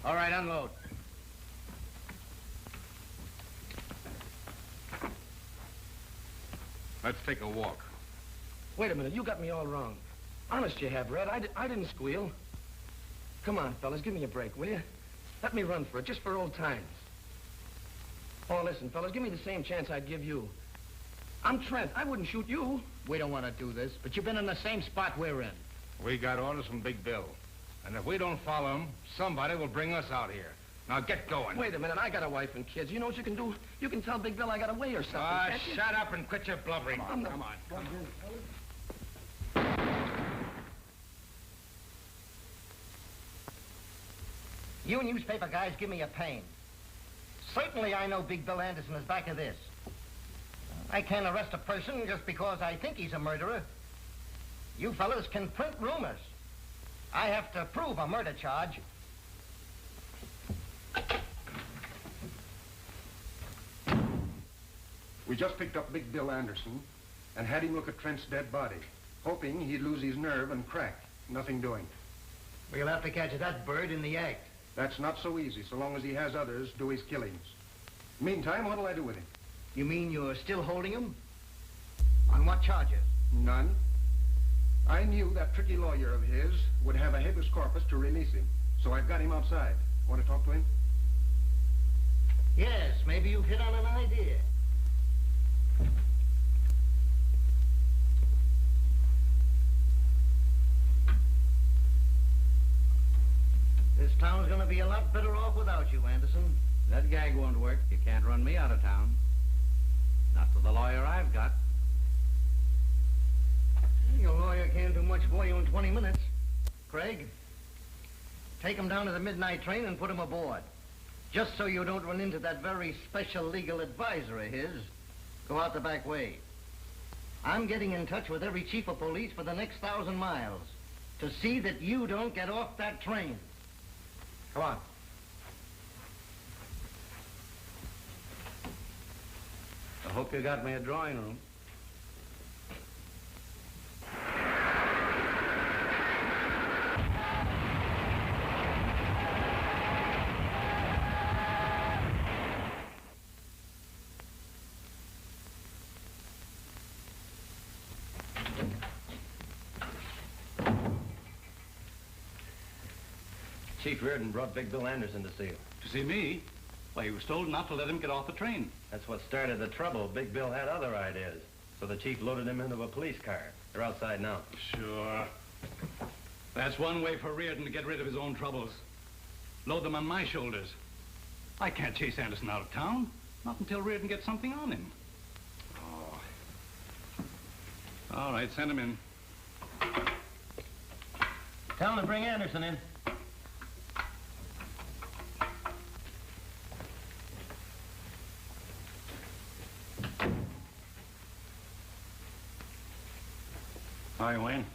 All right, unload. Let's take a walk. Wait a minute, you got me all wrong. Honest you have, Red. I didn't squeal. Come on, fellas, give me a break, will you? Let me run for it, just for old times. Oh, listen, fellas, give me the same chance I'd give you. I'm Trent. I wouldn't shoot you. We don't want to do this, but you've been in the same spot we're in. We got orders from Big Bill. And if we don't follow him, somebody will bring us out here. Now get going. Wait a minute, I got a wife and kids. You know what you can do? You can tell Big Bill I got away or something, can't you? Shut up and quit your blubbering. Come on. You newspaper guys give me a pain. Certainly I know Big Bill Anderson is back of this. I can't arrest a person just because I think he's a murderer. You fellas can print rumors. I have to prove a murder charge. We just picked up Big Bill Anderson and had him look at Trent's dead body, hoping he'd lose his nerve and crack. Nothing doing. We'll have to catch that bird in the act. That's not so easy, so long as he has others do his killings. Meantime, what'll I do with him? You mean you're still holding him? On what charges? None. I knew that tricky lawyer of his would have a habeas corpus to release him, so I've got him outside. Want to talk to him? Yes, maybe you've hit on an idea. This town's gonna be a lot better off without you, Anderson. That gag won't work. You can't run me out of town. Not with the lawyer I've got. Your lawyer can't do much for you in 20 minutes. Craig, take him down to the midnight train and put him aboard. Just so you don't run into that very special legal advisor of his. Go out the back way. I'm getting in touch with every chief of police for the next 1,000 miles to see that you don't get off that train. Come on. I hope you got me a drawing room. Chief Reardon brought Big Bill Anderson to see you. To see me? Why, he was told not to let him get off the train. That's what started the trouble. Big Bill had other ideas. So the chief loaded him into a police car. They're outside now. Sure. That's one way for Reardon to get rid of his own troubles. Load them on my shoulders. I can't chase Anderson out of town. Not until Reardon gets something on him. Oh. All right, send him in. Tell him to bring Anderson in. Hi, Wayne.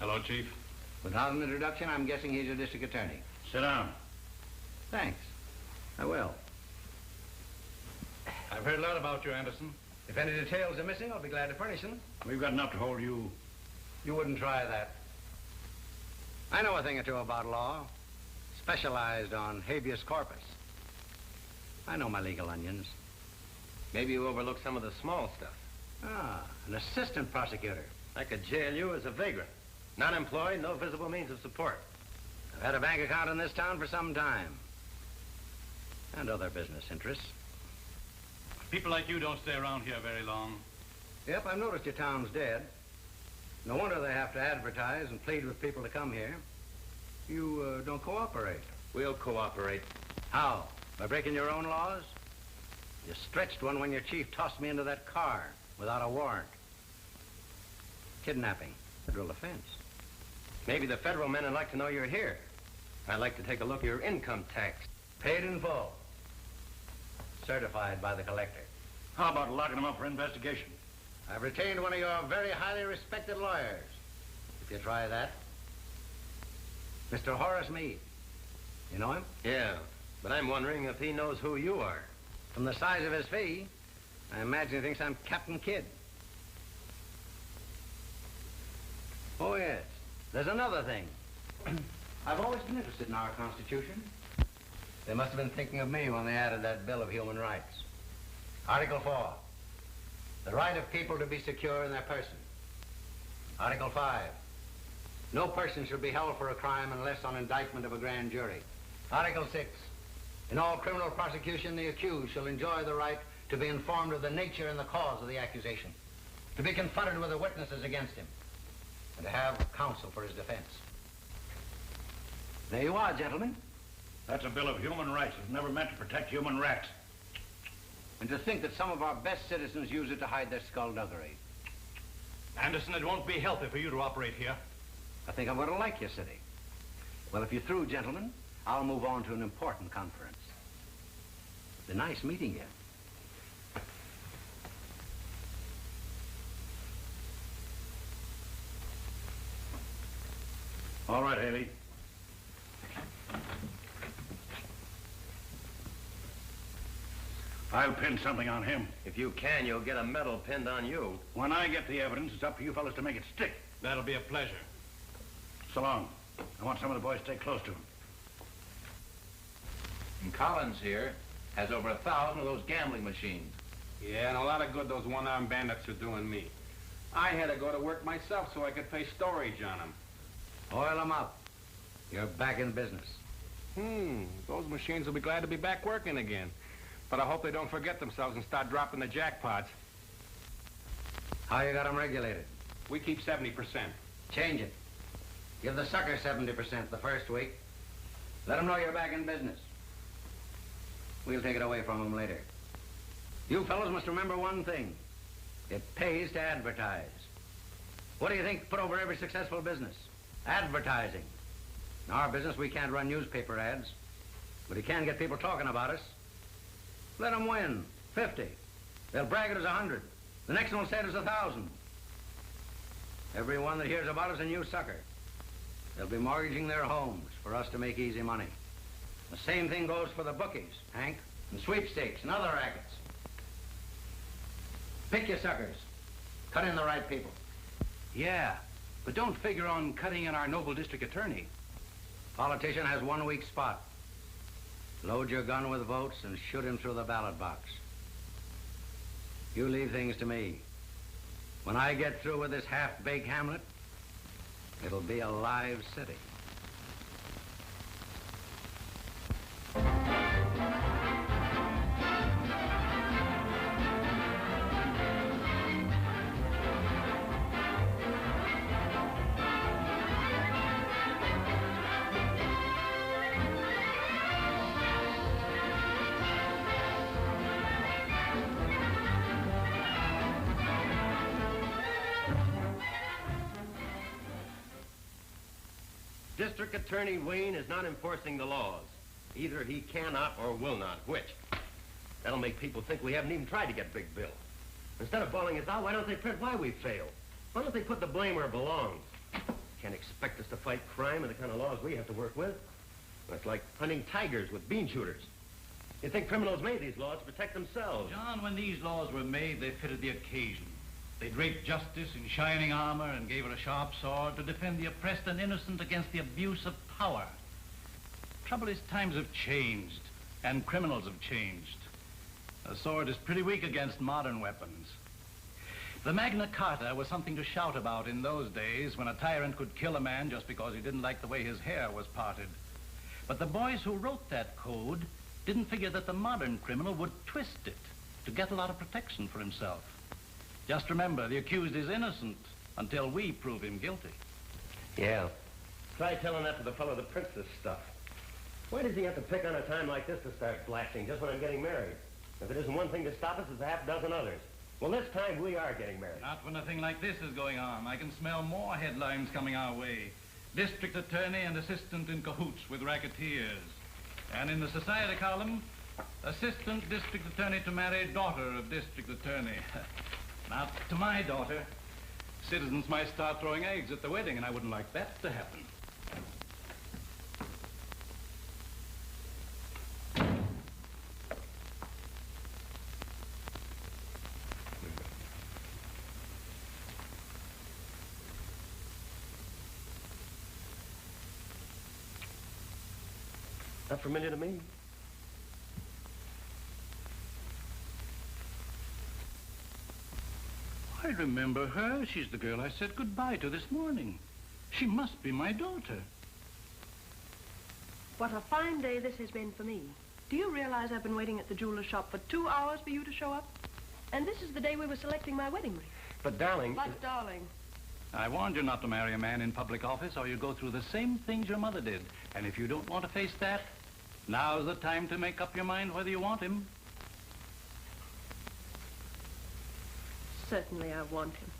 Hello, Chief. Without an introduction, I'm guessing he's a district attorney. Sit down. Thanks. I will. I've heard a lot about you, Anderson. If any details are missing, I'll be glad to furnish them. We've got enough to hold you. You wouldn't try that. I know a thing or two about law. Specialized on habeas corpus. I know my legal onions. Maybe you overlooked some of the small stuff. Ah, an assistant prosecutor. I could jail you as a vagrant. Not employed, no visible means of support. I've had a bank account in this town for some time. And other business interests. People like you don't stay around here very long. Yep, I've noticed your town's dead. No wonder they have to advertise and plead with people to come here. You don't cooperate. We'll cooperate. How? By breaking your own laws? You stretched one when your chief tossed me into that car without a warrant. Kidnapping. Federal offense. Maybe the federal men would like to know you're here. I'd like to take a look at your income tax. Paid in full. Certified by the collector. How about locking him up for investigation? I've retained one of your very highly respected lawyers. If you try that. Mr. Horace Meade. You know him? Yeah, but I'm wondering if he knows who you are. From the size of his fee, I imagine he thinks I'm Captain Kidd. Oh, yes. There's another thing. I've always been interested in our Constitution. They must have been thinking of me when they added that Bill of Human Rights. Article 4, the right of people to be secure in their person. Article 5, no person shall be held for a crime unless on indictment of a grand jury. Article 6, in all criminal prosecution, the accused shall enjoy the right to be informed of the nature and the cause of the accusation, to be confronted with the witnesses against him, and to have counsel for his defense. There you are, gentlemen. That's a Bill of Human Rights. It's never meant to protect human rats. And to think that some of our best citizens use it to hide their skullduggery. Anderson, it won't be healthy for you to operate here. I think I'm going to like your city. Well, if you're through, gentlemen, I'll move on to an important conference. It's a nice meeting you. All right, Haley. I'll pin something on him. If you can, you'll get a medal pinned on you. When I get the evidence, it's up to you fellas to make it stick. That'll be a pleasure. So long. I want some of the boys to stay close to him. And Collins here has over 1,000 of those gambling machines. Yeah, and a lot of good those one-armed bandits are doing me. I had to go to work myself so I could pay storage on them. Oil them up. You're back in business. Those machines will be glad to be back working again. But I hope they don't forget themselves and start dropping the jackpots. How you got them regulated? We keep 70%. Change it. Give the sucker 70% the first week. Let them know you're back in business. We'll take it away from them later. You fellows must remember one thing. It pays to advertise. What do you think put over every successful business? Advertising. In our business, we can't run newspaper ads, but you can get people talking about us. Let them win. 50. They'll brag it as 100. The next one will say it as 1,000. Everyone that hears about us a new sucker. They'll be mortgaging their homes for us to make easy money. The same thing goes for the bookies, Hank, and sweepstakes and other rackets. Pick your suckers. Cut in the right people. Yeah, but don't figure on cutting in our noble district attorney. Politician has 1 weak spot. Load your gun with votes and shoot him through the ballot box. You leave things to me. When I get through with this half-baked hamlet, it'll be a live city. District Attorney Wayne is not enforcing the laws. Either he cannot or will not. Which? That'll make people think we haven't even tried to get Big Bill. Instead of bawling us out, why don't they print why we failed? Why don't they put the blame where it belongs? Can't expect us to fight crime and the kind of laws we have to work with. That's like hunting tigers with bean shooters. You'd think criminals made these laws to protect themselves. John, when these laws were made, they fitted the occasion. They draped justice in shining armor and gave her a sharp sword to defend the oppressed and innocent against the abuse of power. Trouble is, times have changed, and criminals have changed. A sword is pretty weak against modern weapons. The Magna Carta was something to shout about in those days when a tyrant could kill a man just because he didn't like the way his hair was parted. But the boys who wrote that code didn't figure that the modern criminal would twist it to get a lot of protection for himself. Just remember, the accused is innocent until we prove him guilty. Yeah. Try telling that to the fellow that prints this stuff. Why does he have to pick on a time like this to start blasting just when I'm getting married? If it isn't one thing to stop us, it's a half dozen others. Well, this time we are getting married. Not when a thing like this is going on. I can smell more headlines coming our way. District attorney and assistant in cahoots with racketeers. And in the society column, assistant district attorney to marry daughter of district attorney. Not to my daughter. Citizens might start throwing eggs at the wedding, and I wouldn't like that to happen. Not familiar to me. I remember her. She's the girl I said goodbye to this morning. She must be my daughter. What a fine day this has been for me. Do you realize I've been waiting at the jeweler's shop for 2 hours for you to show up? And this is the day we were selecting my wedding ring. But, darling... But, darling... I warned you not to marry a man in public office or you go through the same things your mother did. And if you don't want to face that, now's the time to make up your mind whether you want him. Certainly I want him.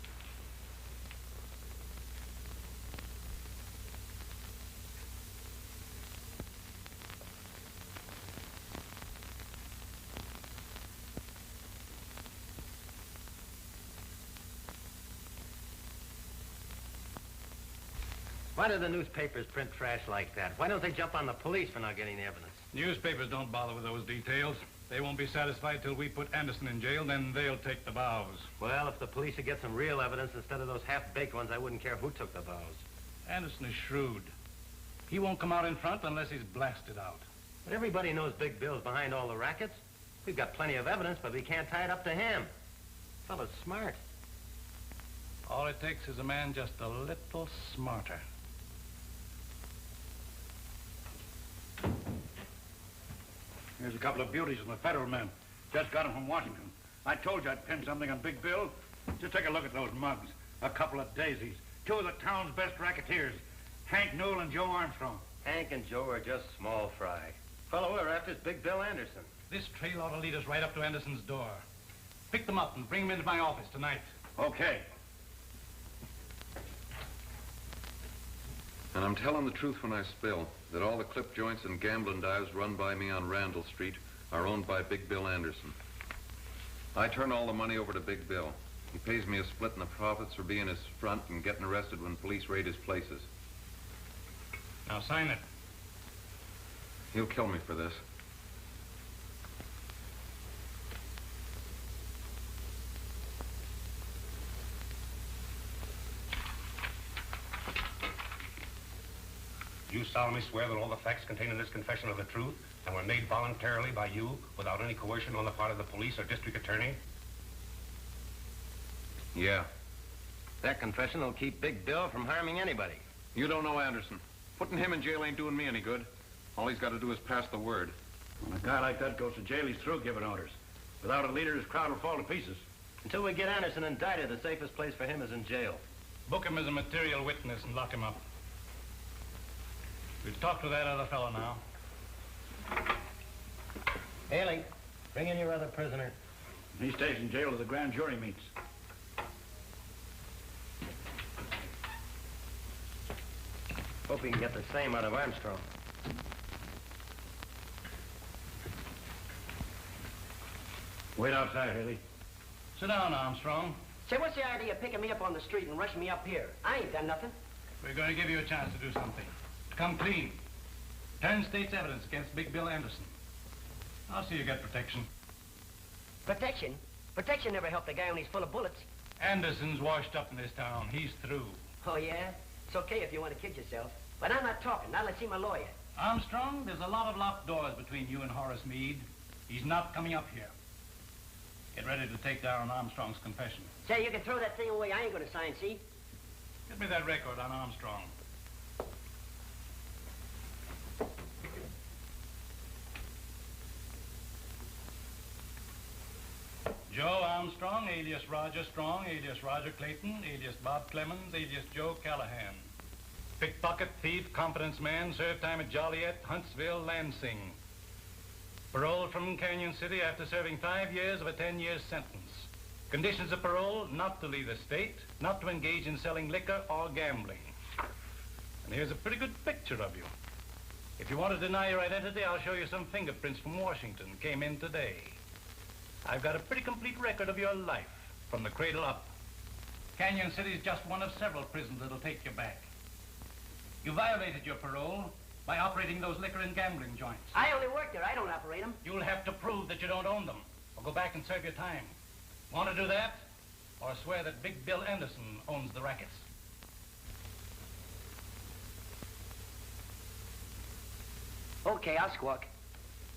Why do the newspapers print trash like that? Why don't they jump on the police for not getting the evidence? Newspapers don't bother with those details. They won't be satisfied till we put Anderson in jail, then they'll take the vows. Well, if the police would get some real evidence instead of those half-baked ones, I wouldn't care who took the vows. Anderson is shrewd. He won't come out in front unless he's blasted out. But everybody knows Big Bill's behind all the rackets. We've got plenty of evidence, but we can't tie it up to him. Fella's smart. All it takes is a man just a little smarter. Here's a couple of beauties from the federal men. Just got them from Washington. I told you I'd pin something on Big Bill. Just take a look at those mugs. A couple of daisies. Two of the town's best racketeers. Hank Newell and Joe Armstrong. Hank and Joe are just small fry. Fellow we're after is Big Bill Anderson. This trail ought to lead us right up to Anderson's door. Pick them up and bring them into my office tonight. Okay. And I'm telling the truth when I spill that all the clip joints and gambling dives run by me on Randall Street are owned by Big Bill Anderson. I turn all the money over to Big Bill. He pays me a split in the profits for being his front and getting arrested when police raid his places. Now sign it. He'll kill me for this. You solemnly swear that all the facts contained in this confession are the truth and were made voluntarily by you without any coercion on the part of the police or district attorney? Yeah. That confession will keep Big Bill from harming anybody. You don't know Anderson. Putting him in jail ain't doing me any good. All he's got to do is pass the word. When a guy like that goes to jail, he's through giving orders. Without a leader, his crowd will fall to pieces. Until we get Anderson indicted, the safest place for him is in jail. Book him as a material witness and lock him up. We'll talk to that other fellow now. Haley, bring in your other prisoner. He stays in jail till the grand jury meets. Hope he can get the same out of Armstrong. Wait outside, Haley. Sit down, Armstrong. Say, what's the idea of picking me up on the street and rushing me up here? I ain't done nothing. We're going to give you a chance to do something. To come clean. Turn state's evidence against Big Bill Anderson. I'll see you get protection. Protection? Protection never helped a guy when he's full of bullets. Anderson's washed up in this town. He's through. Oh, yeah? It's okay if you want to kid yourself. But I'm not talking. Now let's see my lawyer. Armstrong, there's a lot of locked doors between you and Horace Meade. He's not coming up here. Get ready to take down Armstrong's confession. Say, you can throw that thing away. I ain't going to sign, see? Get me that record on Armstrong. Joe Armstrong, alias Roger Strong, alias Roger Clayton, alias Bob Clemens, alias Joe Callahan. Pickpocket, thief, confidence man, served time at Joliet, Huntsville, Lansing. Paroled from Canyon City after serving 5 years of a 10-year sentence. Conditions of parole, not to leave the state, not to engage in selling liquor or gambling. And here's a pretty good picture of you. If you want to deny your identity, I'll show you some fingerprints from Washington. Came in today. I've got a pretty complete record of your life, from the cradle up. Canyon City's just one of several prisons that'll take you back. You violated your parole by operating those liquor and gambling joints. I only work there. I don't operate them. You'll have to prove that you don't own them, or go back and serve your time. Want to do that? Or swear that Big Bill Anderson owns the rackets? Okay, I'll squawk.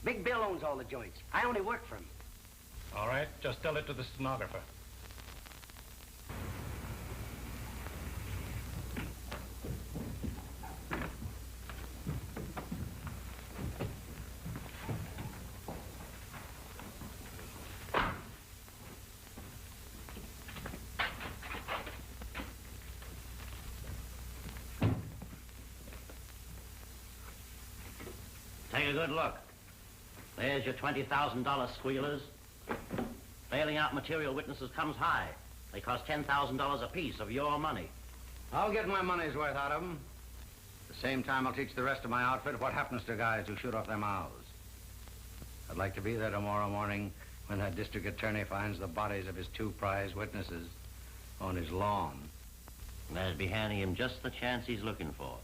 Big Bill owns all the joints. I only work for him. All right, just tell it to the stenographer. good look. There's your $20,000 squealers. Bailing out material witnesses comes high. They cost $10,000 apiece of your money. I'll get my money's worth out of them. At the same time, I'll teach the rest of my outfit what happens to guys who shoot off their mouths. I'd like to be there tomorrow morning when that district attorney finds the bodies of his 2 prize witnesses on his lawn. And that'd be handing him just the chance he's looking for.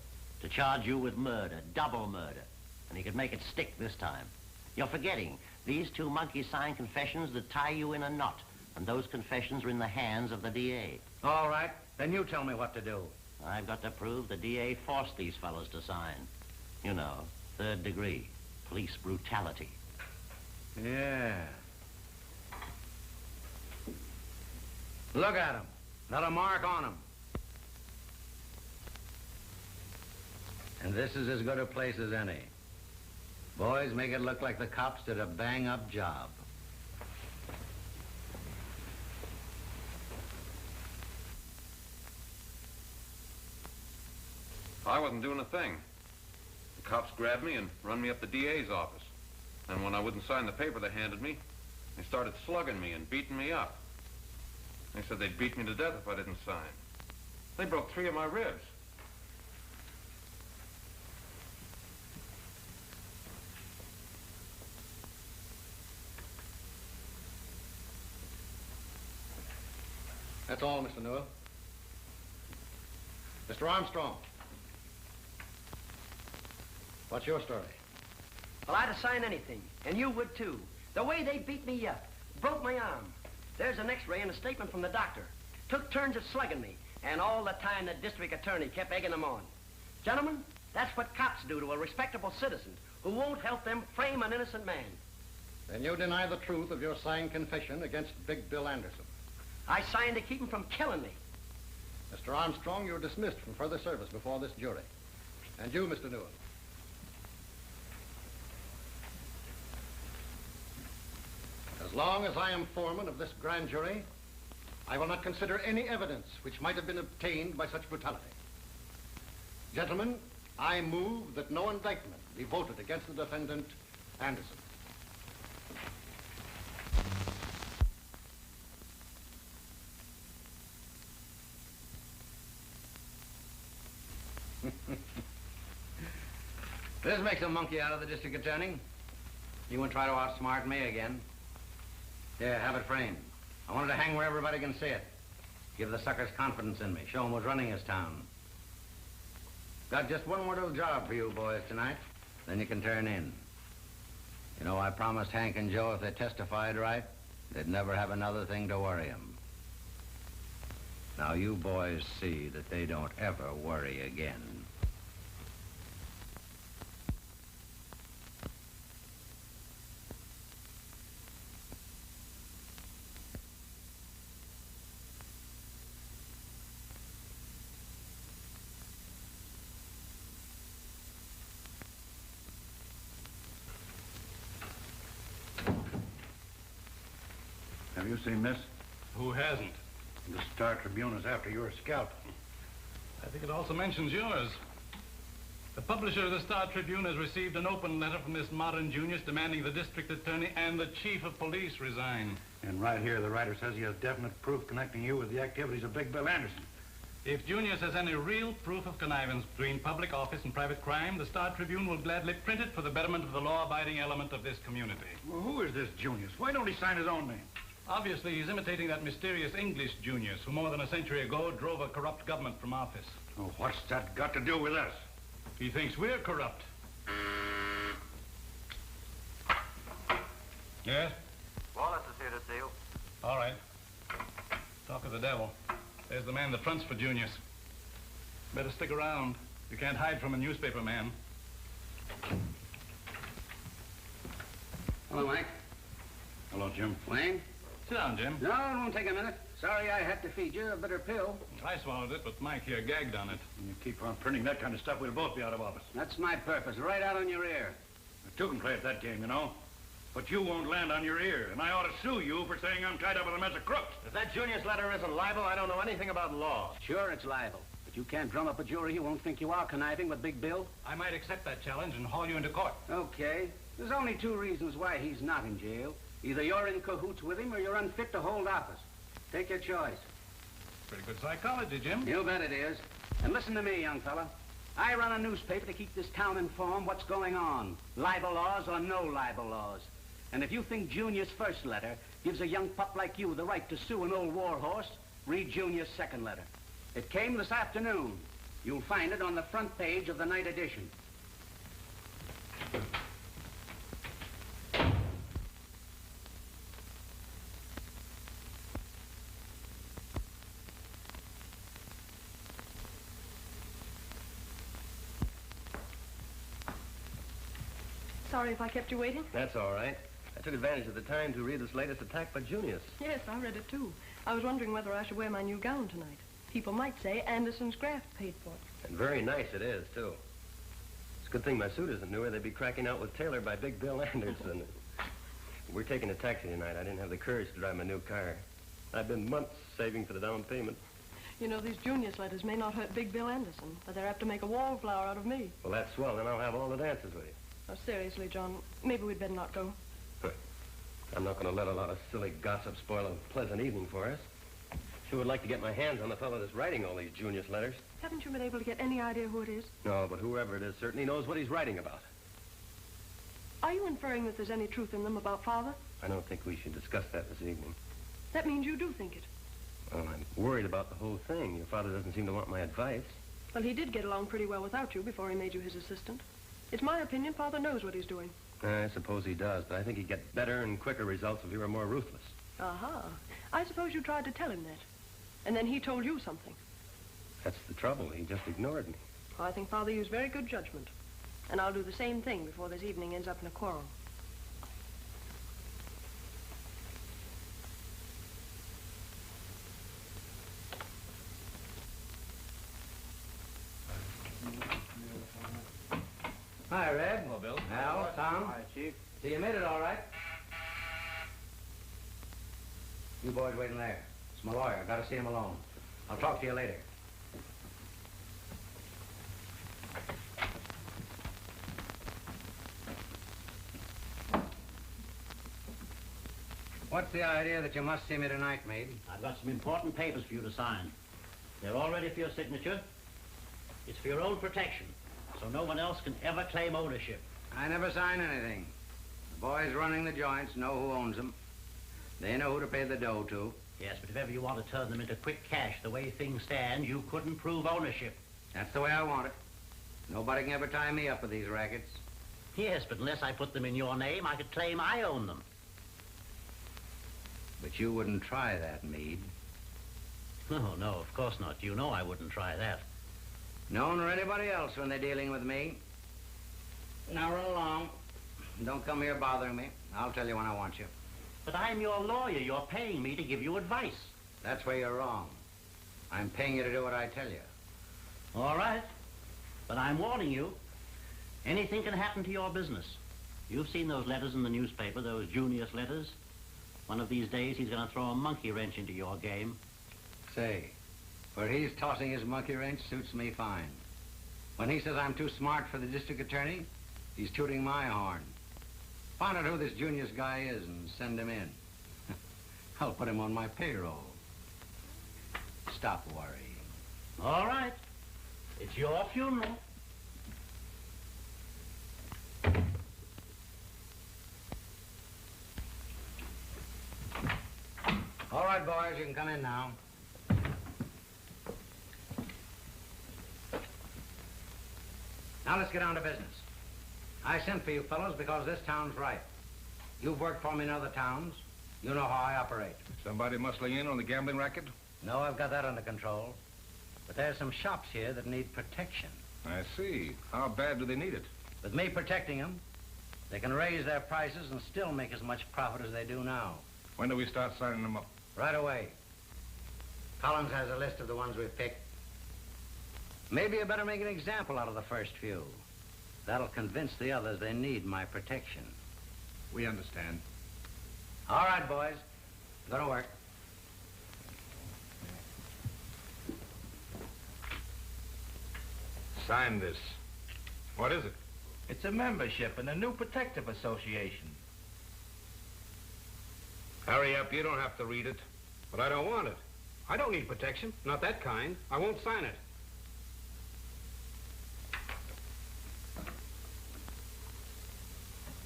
To charge you with murder, double murder. And he could make it stick this time. You're forgetting. These 2 monkeys signed confessions that tie you in a knot. And those confessions are in the hands of the DA. All right. Then you tell me what to do. I've got to prove the DA forced these fellows to sign. You know, 3rd degree. Police brutality. Yeah. Look at them. Not a mark on them. And this is as good a place as any. Boys, make it look like the cops did a bang-up job. I wasn't doing a thing. The cops grabbed me and run me up the DA's office. And when I wouldn't sign the paper they handed me, they started slugging me and beating me up. They said they'd beat me to death if I didn't sign. They broke 3 of my ribs. That's all, Mr. Newell. Mr. Armstrong. What's your story? Well, I'd have signed anything, and you would too. The way they beat me up, broke my arm. There's an x-ray and a statement from the doctor. Took turns at slugging me, and all the time the district attorney kept egging them on. Gentlemen, that's what cops do to a respectable citizen who won't help them frame an innocent man. Then you deny the truth of your signed confession against Big Bill Anderson. I signed to keep him from killing me. Mr. Armstrong, you're dismissed from further service before this jury. And you, Mr. Newell. As long as I am foreman of this grand jury, I will not consider any evidence which might have been obtained by such brutality. Gentlemen, I move that no indictment be voted against the defendant, Anderson. This makes a monkey out of the district attorney. You won't try to outsmart me again. Here, have it framed. I want it to hang where everybody can see it. Give the suckers confidence in me. Show them who's running this town. Got just one more little job for you boys tonight. Then you can turn in. You know, I promised Hank and Joe if they testified right, they'd never have another thing to worry them. Now you boys see that they don't ever worry again. Have you seen this? Who hasn't? The Star Tribune is after your scalp. I think it also mentions yours. The publisher of the Star Tribune has received an open letter from this modern Junius demanding the district attorney and the chief of police resign. And right here, the writer says he has definite proof connecting you with the activities of Big Bill Anderson. If Junius has any real proof of connivance between public office and private crime, the Star Tribune will gladly print it for the betterment of the law-abiding element of this community. Well, who is this Junius? Why don't he sign his own name? Obviously, he's imitating that mysterious English Junius who more than a century ago drove a corrupt government from office. Oh, what's that got to do with us? He thinks we're corrupt. Yes? Wallace is here to see you. All right. Talk of the devil. There's the man that fronts for Junius. Better stick around. You can't hide from a newspaper man. Hello, Mike. Hello, Jim. Wayne? Sit down, Jim. No, it won't take a minute. Sorry I had to feed you a bitter pill. I swallowed it, but Mike here gagged on it. When you keep on printing that kind of stuff, we'll both be out of office. That's my purpose, right out on your ear. Two can play at that game, you know. But you won't land on your ear, and I ought to sue you for saying I'm tied up with a mess of crooks. If that Junius letter isn't libel, I don't know anything about law. Sure, it's libel. But you can't drum up a jury who won't think you are conniving with Big Bill. I might accept that challenge and haul you into court. Okay. There's only two reasons why he's not in jail. Either you're in cahoots with him or you're unfit to hold office. Take your choice. Pretty good psychology, Jim. You bet it is. And listen to me, young fella. I run a newspaper to keep this town informed what's going on. Libel laws or no libel laws. And if you think Junior's first letter gives a young pup like you the right to sue an old war horse, read Junior's second letter. It came this afternoon. You'll find it on the front page of the night edition. Sorry if I kept you waiting. That's all right. I took advantage of the time to read this latest attack by Junius. Yes, I read it too. I was wondering whether I should wear my new gown tonight. People might say Anderson's graft paid for it. And very nice it is, too. It's a good thing my suit isn't newer. They'd be cracking out with Taylor by Big Bill Anderson. We're taking a taxi tonight. I didn't have the courage to drive my new car. I've been months saving for the down payment. You know, these Junius letters may not hurt Big Bill Anderson, but they're apt to make a wallflower out of me. Well, that's swell. Then I'll have all the dances with you. Oh, seriously, John, maybe we'd better not go. I'm not going to let a lot of silly gossip spoil a pleasant evening for us. Sure would like to get my hands on the fellow that's writing all these Junius letters. Haven't you been able to get any idea who it is? No, but whoever it is certainly knows what he's writing about. Are you inferring that there's any truth in them about Father? I don't think we should discuss that this evening. That means you do think it. Well, I'm worried about the whole thing. Your father doesn't seem to want my advice. Well, he did get along pretty well without you before he made you his assistant. It's my opinion Father knows what he's doing. I suppose he does, but I think he'd get better and quicker results if he were more ruthless. Aha. I suppose you tried to tell him that. And then he told you something. That's the trouble. He just ignored me. Well, I think Father used very good judgment. And I'll do the same thing before this evening ends up in a quarrel. Hi, Red. Hello, Bill. Al, Tom. Hi, Chief. So you made it all right? You boys waiting there. It's my lawyer. I've got to see him alone. I'll talk to you later. What's the idea that you must see me tonight, Meade? I've got some important papers for you to sign. They're all ready for your signature. It's for your own protection, so no one else can ever claim ownership. I never sign anything. The boys running the joints know who owns them. They know who to pay the dough to. Yes, but if ever you want to turn them into quick cash the way things stand, you couldn't prove ownership. That's the way I want it. Nobody can ever tie me up with these rackets. Yes, but unless I put them in your name, I could claim I own them. But you wouldn't try that, Meade. No, no, of course not. You know I wouldn't try that. No one or anybody else when they're dealing with me. Now run along. Don't come here bothering me. I'll tell you when I want you. But I'm your lawyer. You're paying me to give you advice. That's where you're wrong. I'm paying you to do what I tell you. All right. But I'm warning you. Anything can happen to your business. You've seen those letters in the newspaper, those Junius letters. One of these days, he's going to throw a monkey wrench into your game. Say, where he's tossing his monkey wrench suits me fine. When he says I'm too smart for the district attorney, he's tooting my horn. Find out who this Junius guy is and send him in. I'll put him on my payroll. Stop worrying. All right. It's your funeral. All right, boys, you can come in now. Now let's get down to business. I sent for you fellows because this town's right. You've worked for me in other towns. You know how I operate. Somebody muscling in on the gambling racket? No, I've got that under control. But there's some shops here that need protection. I see. How bad do they need it? With me protecting them, they can raise their prices and still make as much profit as they do now. When do we start signing them up? Right away. Collins has a list of the ones we've picked. Maybe you better make an example out of the first few. That'll convince the others they need my protection. We understand. All right, boys. Go to work. Sign this. What is it? It's a membership in a new protective association. Hurry up, you don't have to read it. But I don't want it. I don't need protection. Not that kind. I won't sign it.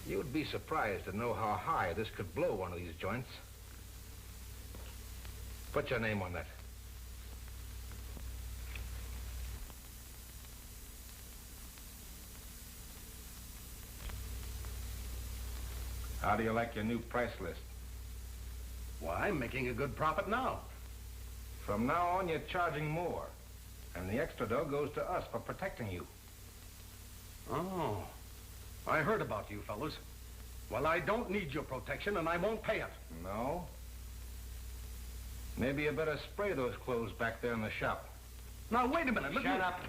You'd be surprised to know how high this could blow one of these joints. Put your name on that. How do you like your new price list? Well, I'm making a good profit now. From now on, you're charging more. And the extra dough goes to us for protecting you. Oh, I heard about you fellas. Well, I don't need your protection, and I won't pay it. No? Maybe you better spray those clothes back there in the shop. Now, wait a minute. Shut up.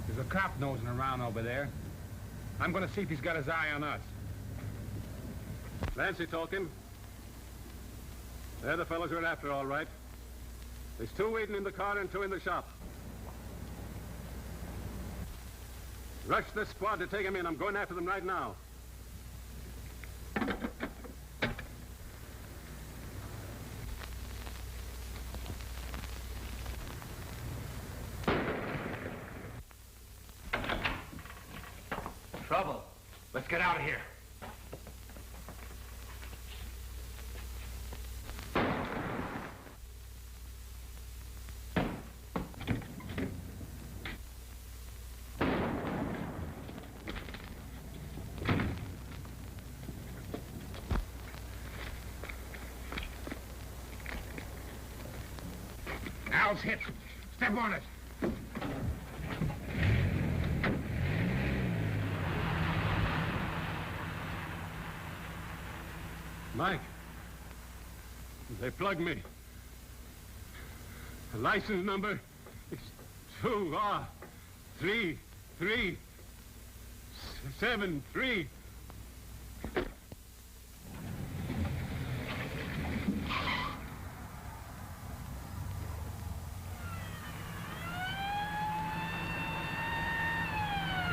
There's a cop nosing around over there. I'm going to see if he's got his eye on us. Fancy talking. They're the fellows we're after, all right. There's 2 waiting in the car and 2 in the shop. Rush this squad to take them in. I'm going after them right now. Trouble. Let's get out of here. Al's hit. Step on it. Mike, they plugged me. The license number is 2R3373.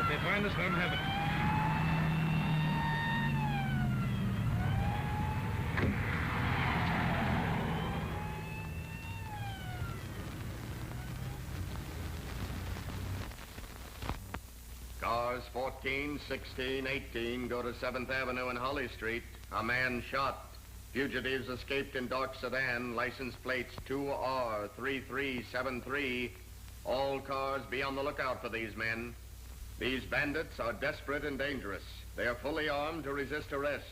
If they find us, let them have it. Cars 14, 16, 18 go to 7th Avenue and Holly Street. A man shot. Fugitives escaped in dark sedan. License plates 2R3373. All cars be on the lookout for these men. These bandits are desperate and dangerous. They are fully armed to resist arrest.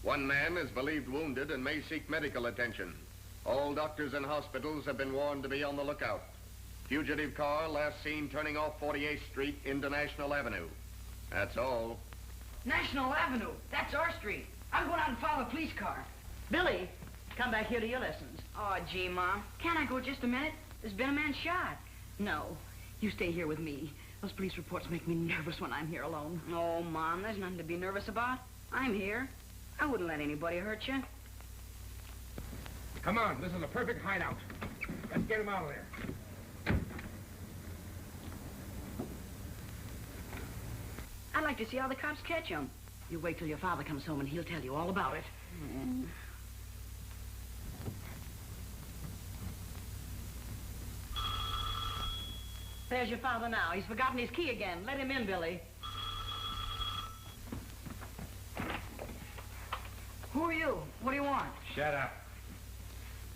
One man is believed wounded and may seek medical attention. All doctors and hospitals have been warned to be on the lookout. Fugitive car last seen turning off 48th Street into National Avenue. That's all. National Avenue. That's our street. I'm going out and follow a police car. Billy, come back here to your lessons. Oh, gee, Mom. Can't I go just a minute? There's been a man shot. No. You stay here with me. Those police reports make me nervous when I'm here alone. Oh, Mom, there's nothing to be nervous about. I'm here. I wouldn't let anybody hurt you. Come on, this is a perfect hideout. Let's get him out of there. I'd like to see how the cops catch him. You wait till your father comes home and he'll tell you all about it. There's your father now. He's forgotten his key again. Let him in, Billy. Who are you? What do you want? Shut up.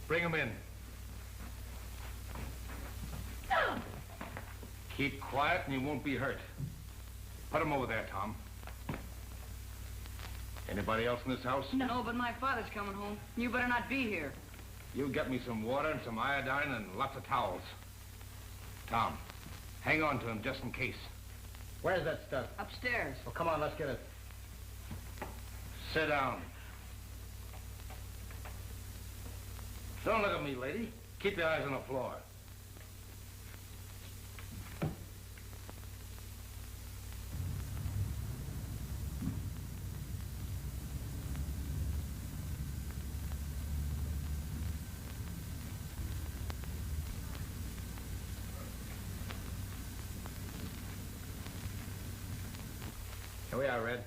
Bring him in. Keep quiet and you won't be hurt. Put him over there, Tom. Anybody else in this house? No, but my father's coming home. You better not be here. You get me some water and some iodine and lots of towels. Tom, hang on to him just in case. Where's that stuff? Upstairs. Well, come on, let's get it. Sit down. Don't look at me, lady. Keep your eyes on the floor. Here we are, Red.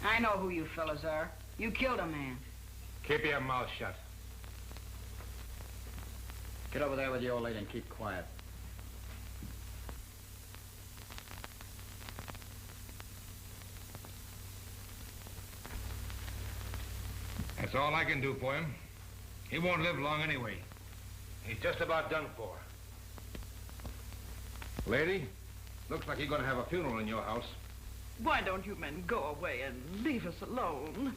I know who you fellas are. You killed a man. Keep your mouth shut. Get over there with the old lady and keep quiet. That's all I can do for him. He won't live long anyway. He's just about done for. Lady, looks like you're going to have a funeral in your house. Why don't you men go away and leave us alone?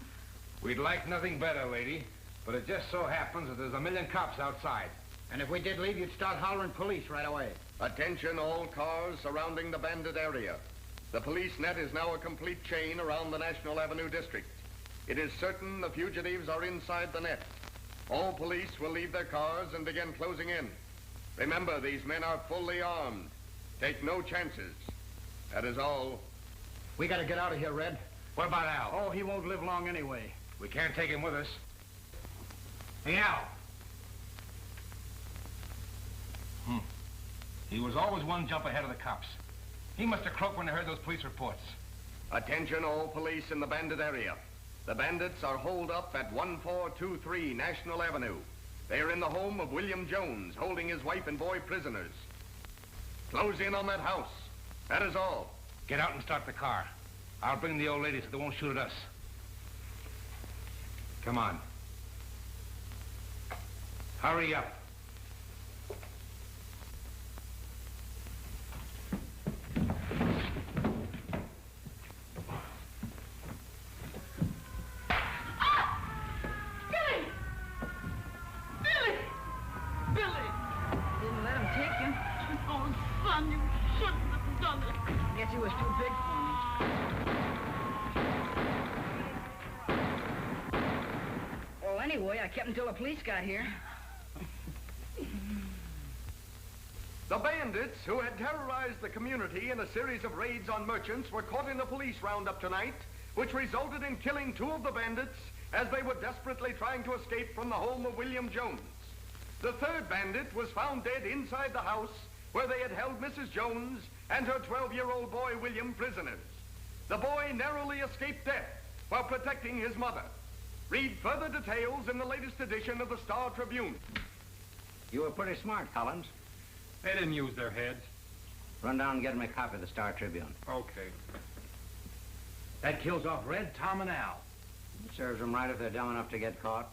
We'd like nothing better, lady, but it just so happens that there's a million cops outside. And if we did leave, you'd start hollering police right away. Attention all cars surrounding the bandit area. The police net is now a complete chain around the National Avenue district. It is certain the fugitives are inside the net. All police will leave their cars and begin closing in. Remember, these men are fully armed. Take no chances. That is all. We gotta get out of here, Red. What about Al? Oh, he won't live long anyway. We can't take him with us. Hey, Al. He was always one jump ahead of the cops. He must have croaked when they heard those police reports. Attention all police in the bandit area. The bandits are holed up at 1423 National Avenue. They are in the home of William Jones, holding his wife and boy prisoners. Close in on that house. That is all. Get out and start the car. I'll bring the old lady so they won't shoot at us. Come on. Hurry up. He was too big for me. Well, anyway, I kept him till the police got here. The bandits who had terrorized the community in a series of raids on merchants were caught in a police roundup tonight, which resulted in killing 2 of the bandits as they were desperately trying to escape from the home of William Jones. The 3rd bandit was found dead inside the house where they had held Mrs. Jones and her 12-year-old boy, William, prisoners. The boy narrowly escaped death while protecting his mother. Read further details in the latest edition of the Star Tribune. You were pretty smart, Collins. They didn't use their heads. Run down and get him a copy of the Star Tribune. Okay. That kills off Red, Tom, and Al. It serves them right if they're dumb enough to get caught.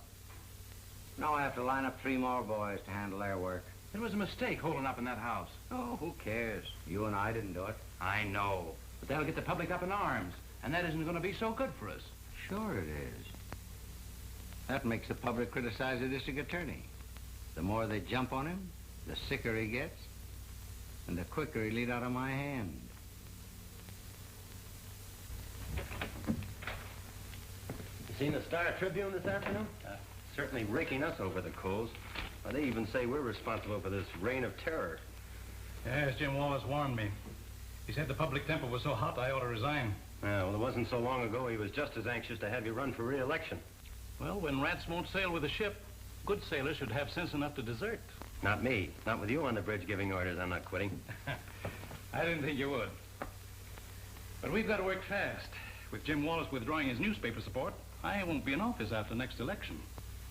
Now I have to line up 3 more boys to handle their work. It was a mistake holding up in that house. Oh, who cares? You and I didn't do it. I know. But that'll get the public up in arms, and that isn't going to be so good for us. Sure it is. That makes the public criticize the district attorney. The more they jump on him, the sicker he gets, and the quicker he'll eat out of my hand. You seen the Star Tribune this afternoon? Certainly raking us over the coals. They even say we're responsible for this reign of terror. Yes, Jim Wallace warned me. He said the public temper was so hot I ought to resign. Yeah, well, it wasn't so long ago he was just as anxious to have you run for re-election. Well, when rats won't sail with a ship, good sailors should have sense enough to desert. Not me. Not with you on the bridge giving orders. I'm not quitting. I didn't think you would. But we've got to work fast. With Jim Wallace withdrawing his newspaper support, I won't be in office after next election.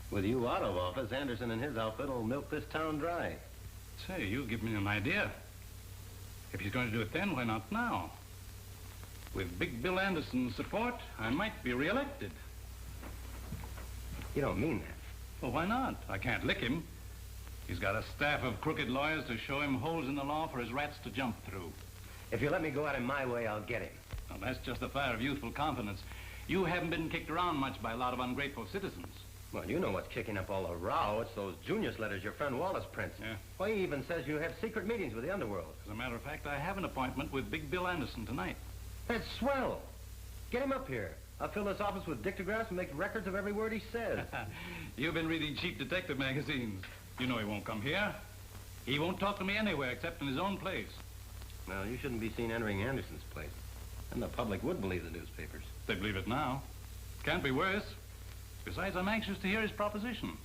With you out of office, Anderson and his outfit will milk this town dry. Say, you give me an idea. If he's going to do it then, why not now? With Big Bill Anderson's support, I might be re-elected. You don't mean that. Well, why not? I can't lick him. He's got a staff of crooked lawyers to show him holes in the law for his rats to jump through. If you let me go at him my way, I'll get him. Well, that's just the fire of youthful confidence. You haven't been kicked around much by a lot of ungrateful citizens. Well, you know what's kicking up all the row. It's those Junius letters your friend Wallace prints. Yeah. Why, he even says you have secret meetings with the underworld. As a matter of fact, I have an appointment with Big Bill Anderson tonight. That's swell. Get him up here. I'll fill this office with dictographs and make records of every word he says. You've been reading cheap detective magazines. You know he won't come here. He won't talk to me anywhere except in his own place. Well, you shouldn't be seen entering Anderson's place. And the public would believe the newspapers. They believe it now. Can't be worse. Besides, I'm anxious to hear his proposition.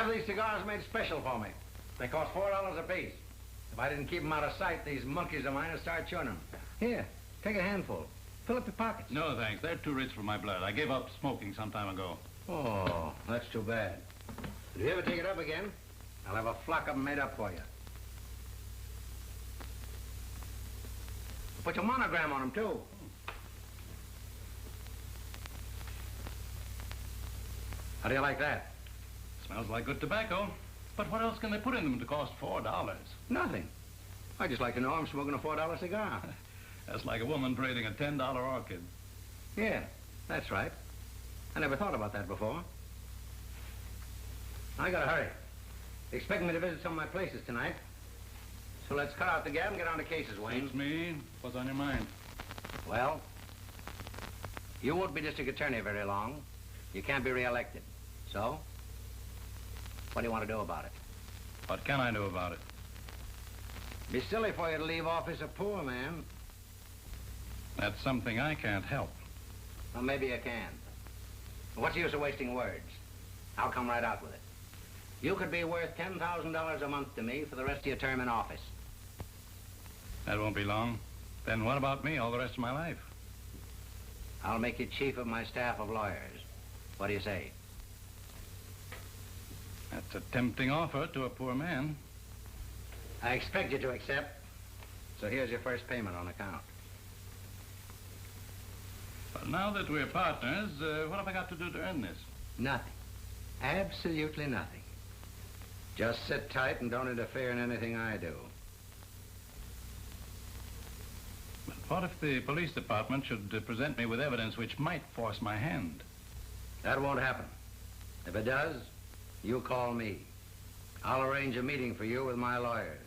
have these cigars made special for me. They cost $4 apiece. If I didn't keep them out of sight, these monkeys of mine would start chewing them. Here, take a handful. Fill up your pockets. No, thanks. They're too rich for my blood. I gave up smoking some time ago. Oh, that's too bad. If you ever take it up again, I'll have a flock of them made up for you. Put your monogram on them, too. How do you like that? Smells like good tobacco. But what else can they put in them to cost $4? Nothing. I just like to know I'm smoking a $4 cigar. That's like a woman trading a $10 orchid. Yeah, that's right. I never thought about that before. I gotta hurry. They expect me to visit some of my places tonight. So let's cut out the gab and get on to cases, Wayne. Excuse me. What's on your mind? Well, you won't be district attorney very long. You can't be reelected. So, what do you want to do about it? What can I do about it? Be silly for you to leave office a poor man. That's something I can't help. Well, maybe you can. What's the use of wasting words? I'll come right out with it. You could be worth $10,000 a month to me for the rest of your term in office. That won't be long. Then what about me all the rest of my life? I'll make you chief of my staff of lawyers. What do you say? That's a tempting offer to a poor man. I expect you to accept. So here's your first payment on account. But now that we're partners, what have I got to do to earn this? Nothing. Absolutely nothing. Just sit tight and don't interfere in anything I do. But what if the police department should present me with evidence which might force my hand? That won't happen. If it does, you call me. I'll arrange a meeting for you with my lawyers.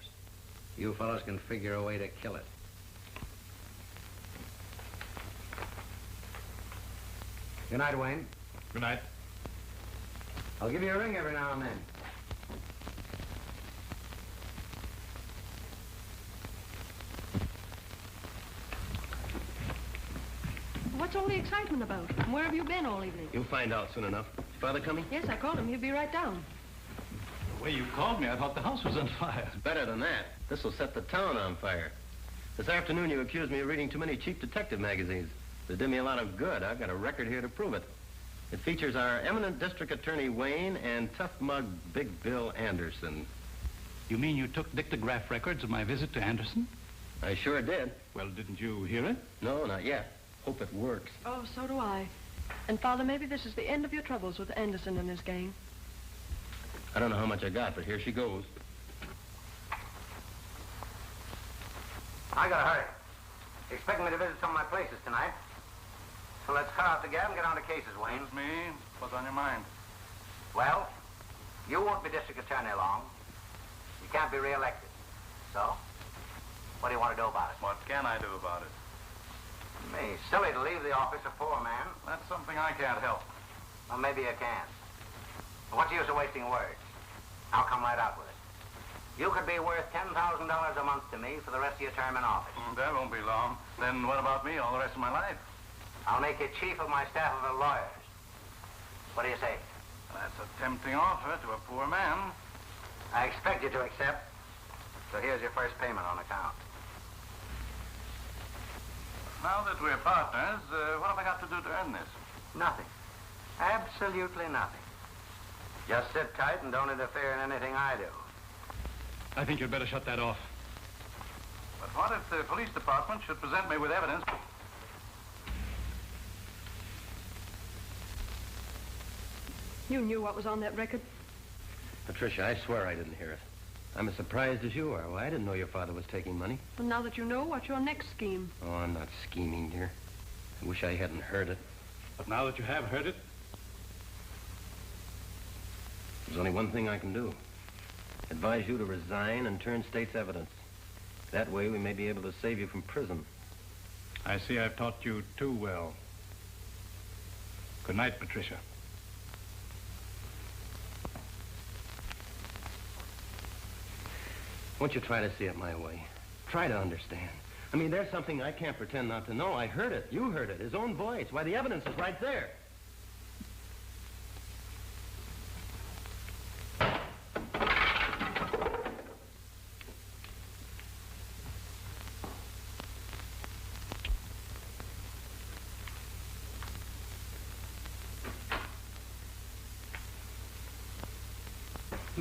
You fellows can figure a way to kill it. Good night, Wayne. Good night. I'll give you a ring every now and then. What's all the excitement about? And where have you been all evening? You'll find out soon enough. Father coming? Yes, I called him. He'll be right down. The way you called me, I thought the house was on fire. Better than that. This will set the town on fire. This afternoon you accused me of reading too many cheap detective magazines. They did me a lot of good. I've got a record here to prove it. It features our eminent district attorney Wayne and tough mug Big Bill Anderson. You mean you took dictograph records of my visit to Anderson? I sure did. Well, didn't you hear it? No, not yet. Hope it works. Oh, so do I. And, Father, maybe this is the end of your troubles with Anderson and his gang. I don't know how much I got, but here she goes. I gotta hurry. You're expecting me to visit some of my places tonight. So let's cut out the gab and get on to cases, Wayne. That's me. What's on your mind? Well, you won't be district attorney long. You can't be reelected. So, what do you want to do about it? What can I do about it? Me, silly to leave the office a poor man. That's something I can't help. Well, maybe you can. What's the use of wasting words? I'll come right out with it. You could be worth $10,000 a month to me for the rest of your term in office. That won't be long. Then what about me all the rest of my life? I'll make you chief of my staff of lawyers. What do you say? That's a tempting offer to a poor man. I expect you to accept. So here's your first payment on account. Now that we're partners, what have I got to do to earn this? Nothing. Absolutely nothing. Just sit tight and don't interfere in anything I do. I think you'd better shut that off. But what if the police department should present me with evidence? You knew what was on that record? Patricia, I swear I didn't hear it. I'm as surprised as you are. Well, I didn't know your father was taking money. Well, now that you know, what's your next scheme? Oh, I'm not scheming, dear. I wish I hadn't heard it. But now that you have heard it? There's only one thing I can do. Advise you to resign and turn state's evidence. That way we may be able to save you from prison. I see I've taught you too well. Good night, Patricia. Won't you try to see it my way? Try to understand. I mean, there's something I can't pretend not to know. I heard it. You heard it. His own voice. Why, the evidence is right there.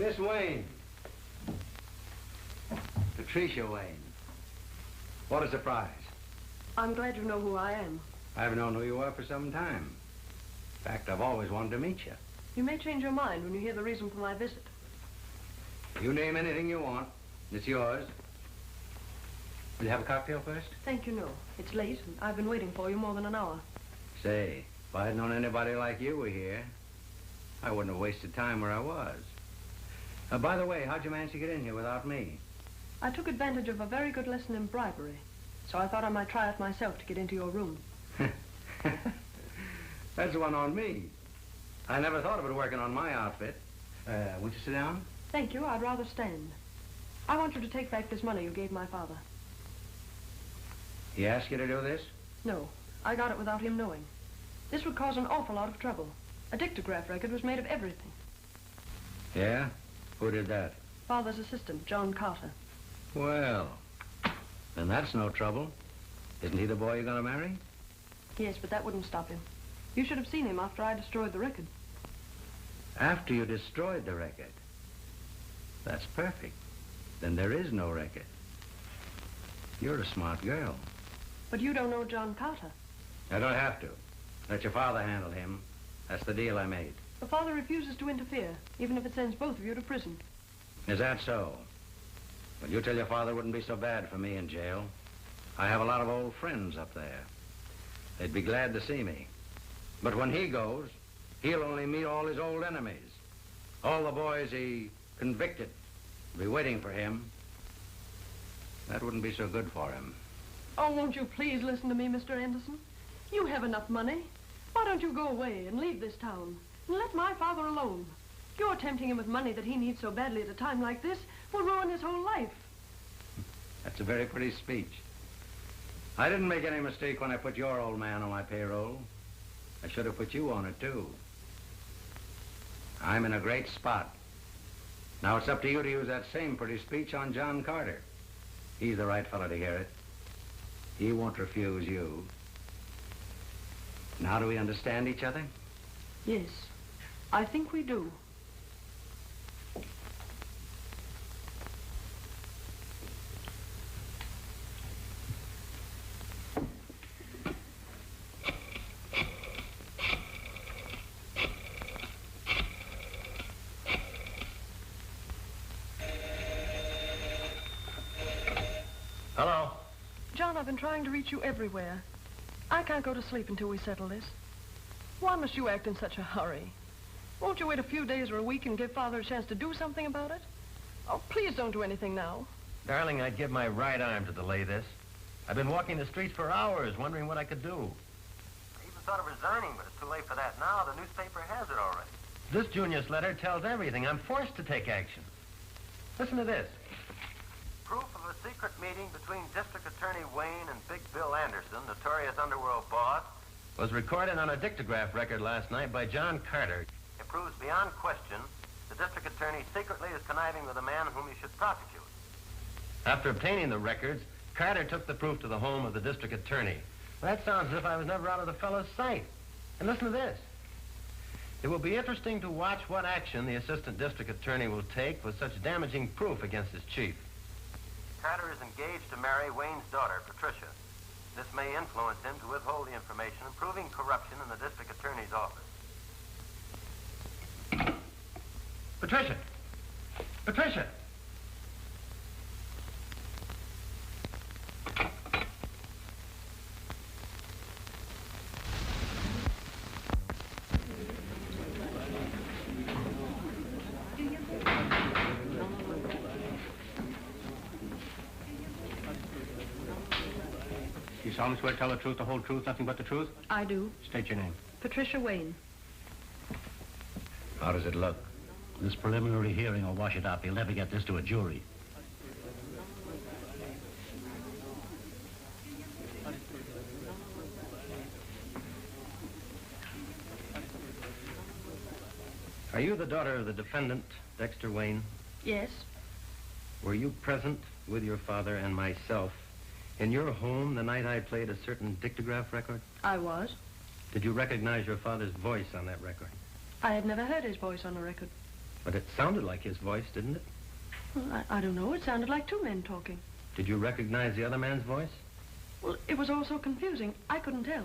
Miss Wayne. Patricia Wayne. What a surprise. I'm glad you know who I am. I've known who you are for some time. In fact, I've always wanted to meet you. You may change your mind when you hear the reason for my visit. You name anything you want. It's yours. Will you have a cocktail first? Thank you, no. It's late, and I've been waiting for you more than an hour. Say, if I'd known anybody like you were here, I wouldn't have wasted time where I was. By the way, how'd you manage to get in here without me? I took advantage of a very good lesson in bribery, so I thought I might try it myself to get into your room. That's one on me. I never thought of it working on my outfit. Won't you sit down? Thank you. I'd rather stand. I want you to take back this money you gave my father. He asked you to do this? No. I got it without him knowing. This would cause an awful lot of trouble. A dictograph record was made of everything. Yeah? Who did that? Father's assistant, John Carter. Well, then that's no trouble. Isn't he the boy you're going to marry? Yes, but that wouldn't stop him. You should have seen him after I destroyed the record. After you destroyed the record? That's perfect. Then there is no record. You're a smart girl. But you don't know John Carter. I don't have to. Let your father handle him. That's the deal I made. The father refuses to interfere, even if it sends both of you to prison. Is that so? Well, you tell your father it wouldn't be so bad for me in jail. I have a lot of old friends up there. They'd be glad to see me. But when he goes, he'll only meet all his old enemies. All the boys he convicted will be waiting for him. That wouldn't be so good for him. Oh, won't you please listen to me, Mr. Anderson? You have enough money. Why don't you go away and leave this town and let my father alone? You're tempting him with money that he needs so badly at a time like this will ruin his whole life. That's a very pretty speech. I didn't make any mistake when I put your old man on my payroll. I should have put you on it, too. I'm in a great spot. Now it's up to you to use that same pretty speech on John Carter. He's the right fellow to hear it. He won't refuse you. Now do we understand each other? Yes, I think we do. Hello? John, I've been trying to reach you everywhere. I can't go to sleep until we settle this. Why must you act in such a hurry? Won't you wait a few days or a week and give Father a chance to do something about it? Oh, please don't do anything now. Darling, I'd give my right arm to delay this. I've been walking the streets for hours, wondering what I could do. I even thought of resigning, but it's too late for that now. The newspaper has it already. This Junius letter tells everything. I'm forced to take action. Listen to this. Proof of a secret meeting between District Attorney Wayne and Big Bill Anderson, notorious underworld boss, Was recorded on a dictograph record last night by John Carter. It proves beyond question the district attorney secretly is conniving with a man whom he should prosecute. After obtaining the records, Carter took the proof to the home of the district attorney. Well, that sounds as if I was never out of the fellow's sight. And listen to this. It will be interesting to watch what action the assistant district attorney will take with such damaging proof against his chief. Carter is engaged to marry Wayne's daughter, Patricia. This may influence him to withhold the information, proving corruption in the district attorney's office. Patricia! Patricia! You solemnly swear to tell the truth, the whole truth, nothing but the truth? I do. State your name. Patricia Wayne. How does it look? This preliminary hearing will wash it up. He'll never get this to a jury. Are you the daughter of the defendant, Dexter Wayne? Yes. Were you present with your father and myself in your home the night I played a certain dictograph record? I was. Did you recognize your father's voice on that record? I had never heard his voice on a record. But it sounded like his voice, didn't it? Well, I don't know. It sounded like two men talking. Did you recognize the other man's voice? Well, it was all so confusing. I couldn't tell.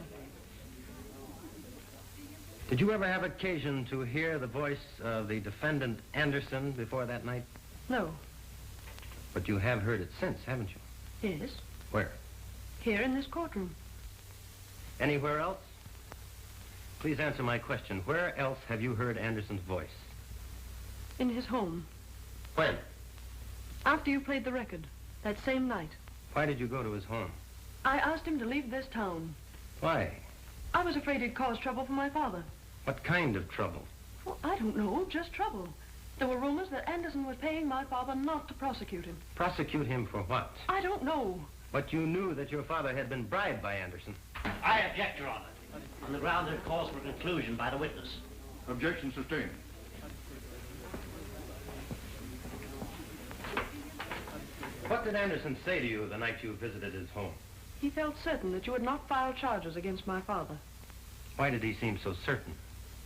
Did you ever have occasion to hear the voice of the defendant Anderson before that night? No. But you have heard it since, haven't you? Yes. Where? Here in this courtroom. Anywhere else? Please answer my question. Where else have you heard Anderson's voice? In his home. When? After you played the record. That same night. Why did you go to his home? I asked him to leave this town. Why? I was afraid he'd cause trouble for my father. What kind of trouble? Well, I don't know. Just trouble. There were rumors that Anderson was paying my father not to prosecute him. Prosecute him for what? I don't know. But you knew that your father had been bribed by Anderson. I object, Your Honor, on the ground that it calls for conclusion by the witness. Objection sustained. What did Anderson say to you the night you visited his home? He felt certain that you had not filed charges against my father. Why did he seem so certain?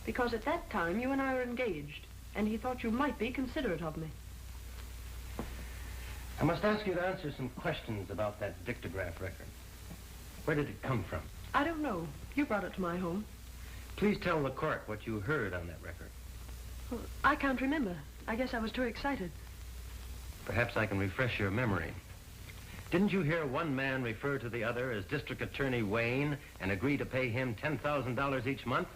Because at that time you and I were engaged, and he thought you might be considerate of me. I must ask you to answer some questions about that dictograph record. Where did it come from? I don't know. You brought it to my home. Please tell the court what you heard on that record. Well, I can't remember. I guess I was too excited. Perhaps I can refresh your memory. Didn't you hear one man refer to the other as District Attorney Wayne and agree to pay him $10,000 each month?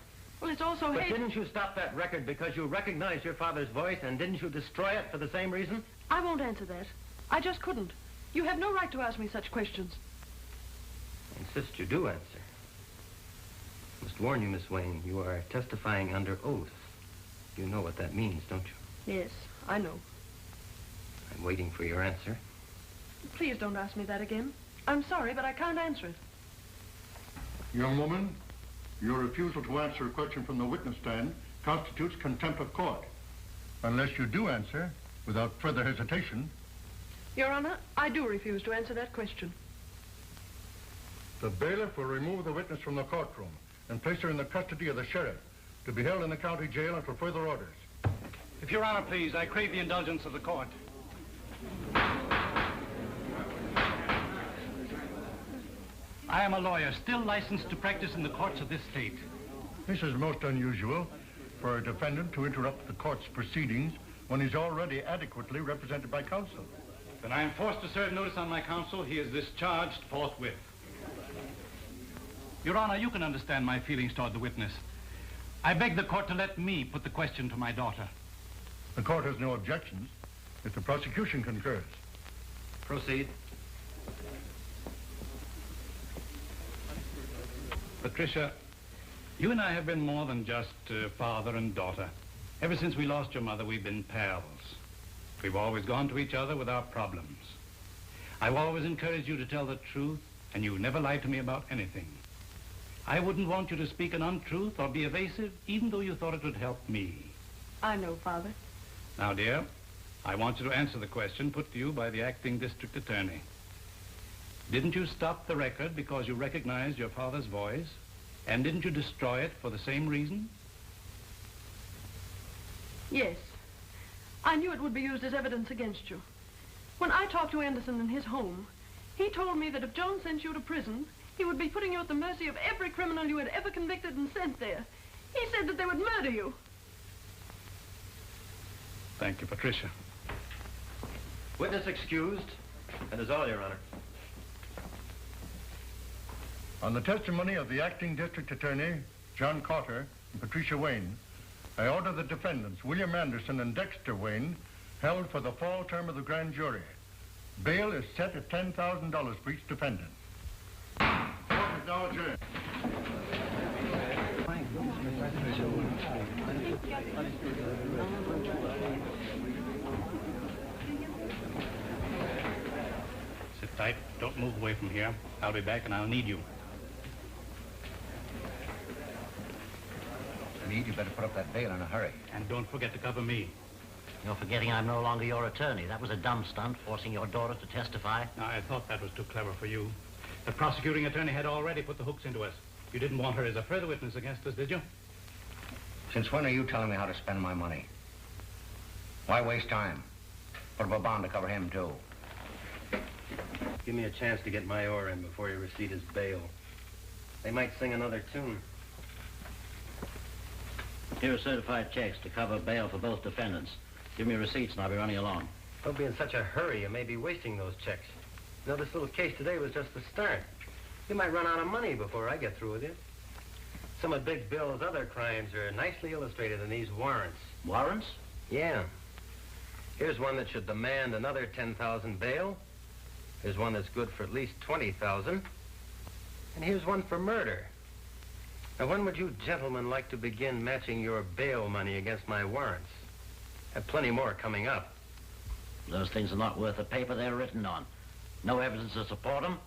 Well, it's also But didn't you stop that record because you recognized your father's voice, and didn't you destroy it for the same reason? I won't answer that. I just couldn't. You have no right to ask me such questions. I insist you do answer. I must warn you, Miss Wayne, you are testifying under oath. You know what that means, don't you? Yes, I know. I'm waiting for your answer. Please don't ask me that again. I'm sorry, but I can't answer it. Young woman, your refusal to answer a question from the witness stand constitutes contempt of court. Unless you do answer, without further hesitation. Your Honor, I do refuse to answer that question. The bailiff will remove the witness from the courtroom and place her in the custody of the sheriff to be held in the county jail until further orders. If Your Honor, please, I crave the indulgence of the court. I am a lawyer, still licensed to practice in the courts of this state. This is most unusual for a defendant to interrupt the court's proceedings when he's already adequately represented by counsel. Then I am forced to serve notice on my counsel. He is discharged forthwith. Your Honor, you can understand my feelings toward the witness. I beg the court to let me put the question to my daughter. The court has no objections if the prosecution concurs. Proceed. Patricia, you and I have been more than just father and daughter. Ever since we lost your mother, we've been pals. We've always gone to each other with our problems. I've always encouraged you to tell the truth, and you never lied to me about anything. I wouldn't want you to speak an untruth or be evasive, even though you thought it would help me. I know, Father. Now, dear, I want you to answer the question put to you by the acting district attorney. Didn't you stop the record because you recognized your father's voice? And didn't you destroy it for the same reason? Yes. I knew it would be used as evidence against you. When I talked to Anderson in his home, he told me that if Jones sent you to prison, he would be putting you at the mercy of every criminal you had ever convicted and sent there. He said that they would murder you. Thank you, Patricia. Witness excused. That is all, Your Honor. On the testimony of the acting district attorney, John Carter, and Patricia Wayne, I order the defendants, William Anderson and Dexter Wayne, held for the fall term of the grand jury. Bail is set at $10,000 for each defendant. Court is now adjourned. Sit tight. Don't move away from here. I'll be back and I'll need you. You better put up that bail in a hurry. And don't forget to cover me. You're forgetting I'm no longer your attorney. That was a dumb stunt, forcing your daughter to testify. I thought that was too clever for you. The prosecuting attorney had already put the hooks into us. You didn't want her as a further witness against us, did you? Since when are you telling me how to spend my money? Why waste time? Put up a bond to cover him, too. Give me a chance to get my oar in before you receipt his bail. They might sing another tune. Here are certified checks to cover bail for both defendants. Give me receipts and I'll be running along. Don't be in such a hurry. You may be wasting those checks. You know, this little case today was just the start. You might run out of money before I get through with you. Some of Big Bill's other crimes are nicely illustrated in these warrants. Warrants? Yeah. Here's one that should demand another $10,000 bail. Here's one that's good for at least $20,000. And here's one for murder. Now, when would you gentlemen like to begin matching your bail money against my warrants? Have plenty more coming up. Those things are not worth the paper they're written on. No evidence to support them.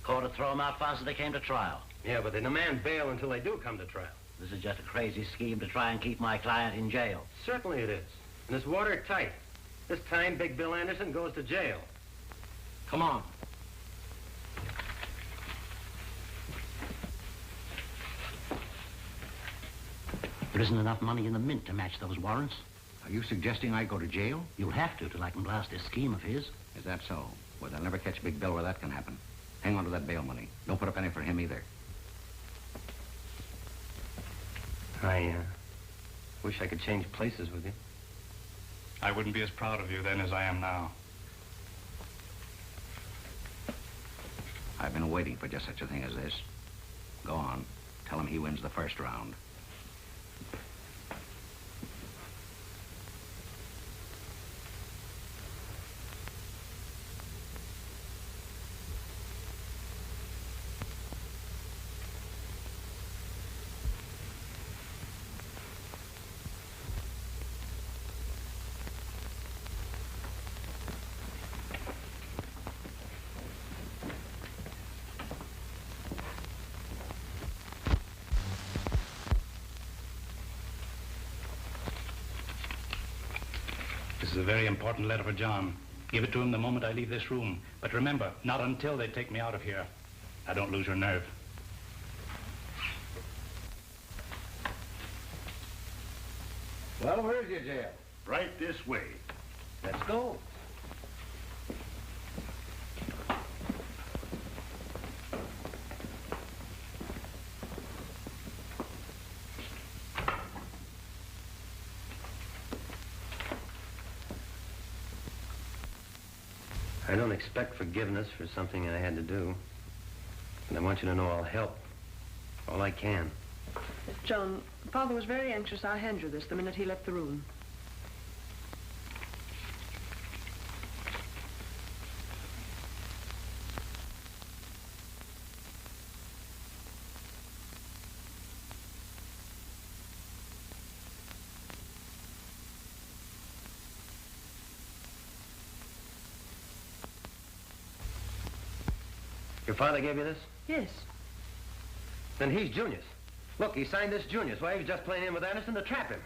Court would throw them out fast as they came to trial. Yeah, but they demand bail until they do come to trial. This is just a crazy scheme to try and keep my client in jail. Certainly it is. And it's watertight. This time, Big Bill Anderson goes to jail. Come on. There isn't enough money in the mint to match those warrants. Are you suggesting I go to jail? You'll have to till I can blast this scheme of his. Is that so? Well, they'll never catch Big Bill where that can happen. Hang on to that bail money. Don't put up any for him either. I wish I could change places with you. I wouldn't be as proud of you then as I am now. I've been waiting for just such a thing as this. Go on. Tell him he wins the first round. This is a very important letter for John. Give it to him the moment I leave this room. But remember, not until they take me out of here. Now, don't lose your nerve. Well, where's your jail? Right this way. Let's go. I don't expect forgiveness for something I had to do. And I want you to know I'll help. All I can. John, Father was very anxious I'll hand you this the minute he left the room. Your father gave you this? Yes. Then he's Junius. Look, he signed this Junius. Why, he was just playing in with Anderson to trap him.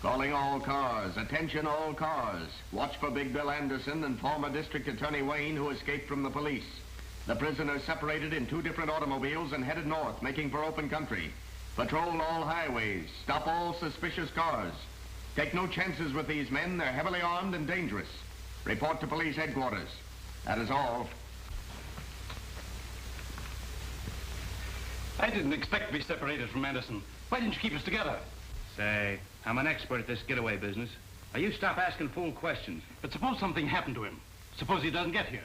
Calling all cars. Attention all cars. Watch for Big Bill Anderson and former District Attorney Wayne, who escaped from the police. The prisoners separated in 2 different automobiles and headed north, making for open country. Patrol all highways. Stop all suspicious cars. Take no chances with these men. They're heavily armed and dangerous. Report to police headquarters. That is all. I didn't expect to be separated from Anderson. Why didn't you keep us together? Say, I'm an expert at this getaway business. Now, you stop asking fool questions. But suppose something happened to him. Suppose he doesn't get here.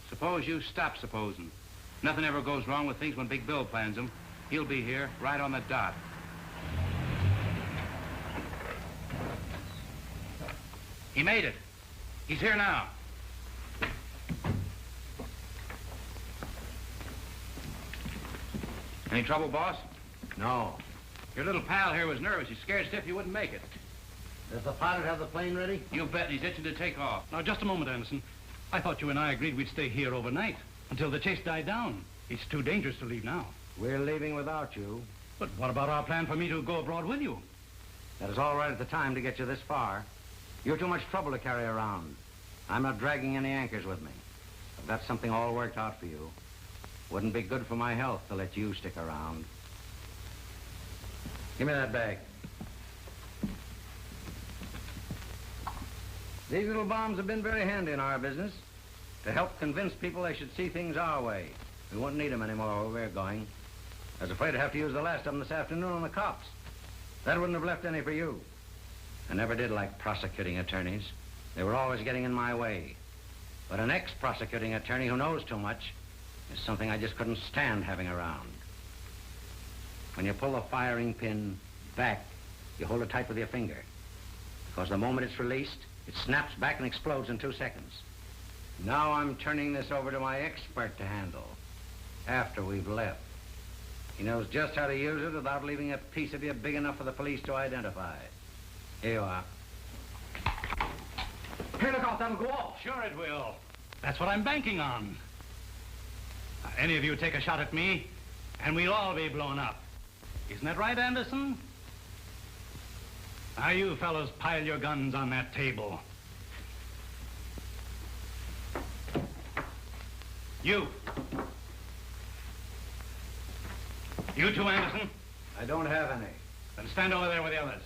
Suppose you stop supposing. Nothing ever goes wrong with things when Big Bill plans them. He'll be here, right on the dot. He made it. He's here now. Any trouble, boss? No. Your little pal here was nervous. He's scared stiff you wouldn't make it. Does the pilot have the plane ready? You bet. He's itching to take off. Now, just a moment, Anderson. I thought you and I agreed we'd stay here overnight until the chase died down. It's too dangerous to leave now. We're leaving without you. But what about our plan for me to go abroad with you? That is all right at the time to get you this far. You're too much trouble to carry around. I'm not dragging any anchors with me. I've got something all worked out for you. Wouldn't be good for my health to let you stick around. Give me that bag. These little bombs have been very handy in our business to help convince people they should see things our way. We won't need them anymore where we're going. I was afraid to have to use the last of them this afternoon on the cops. That wouldn't have left any for you. I never did like prosecuting attorneys. They were always getting in my way. But an ex-prosecuting attorney who knows too much is something I just couldn't stand having around. When you pull the firing pin back, you hold it tight with your finger. Because the moment it's released, it snaps back and explodes in 2 seconds. Now I'm turning this over to my expert to handle after we've left. He knows just how to use it without leaving a piece of you big enough for the police to identify. Here you are. Hey, look out, that'll go off. Sure it will. That's what I'm banking on. Any of you take a shot at me, and we'll all be blown up. Isn't that right, Anderson? Now, you fellows pile your guns on that table. You. You too, Anderson? I don't have any. Then stand over there with the others.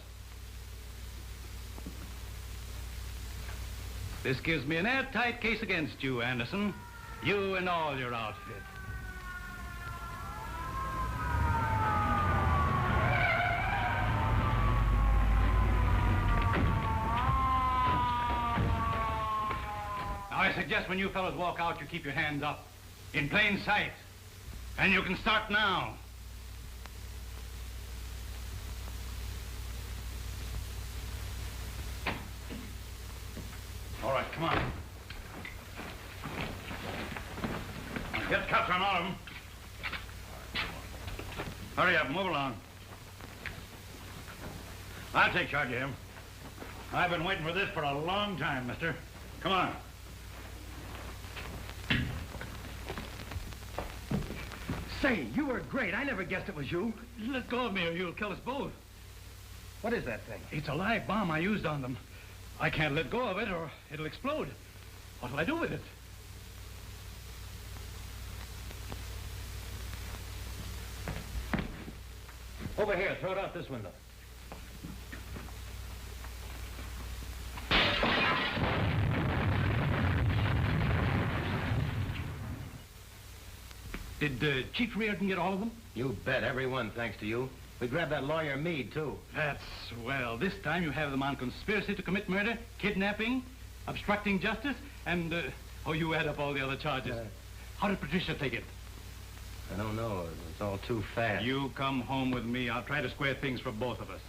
This gives me an airtight case against you, Anderson. You and all your outfit. Now, I suggest when you fellows walk out, you keep your hands up, in plain sight. And you can start now. All right, come on. Get cuffs on all of them. Hurry up, move along. I'll take charge of him. I've been waiting for this for a long time, mister. Come on. Say, you were great. I never guessed it was you. Let go of me or you'll kill us both. What is that thing? It's a live bomb I used on them. I can't let go of it or it'll explode. What'll I do with it? Over here, throw it out this window. Did Chief Reardon get all of them? You bet, every one, thanks to you. We grabbed that lawyer Meade, too. That's swell. This time you have them on conspiracy to commit murder, kidnapping, obstructing justice, and, oh, you add up all the other charges. How did Patricia take it? I don't know. It's all too fast. You come home with me. I'll try to square things for both of us.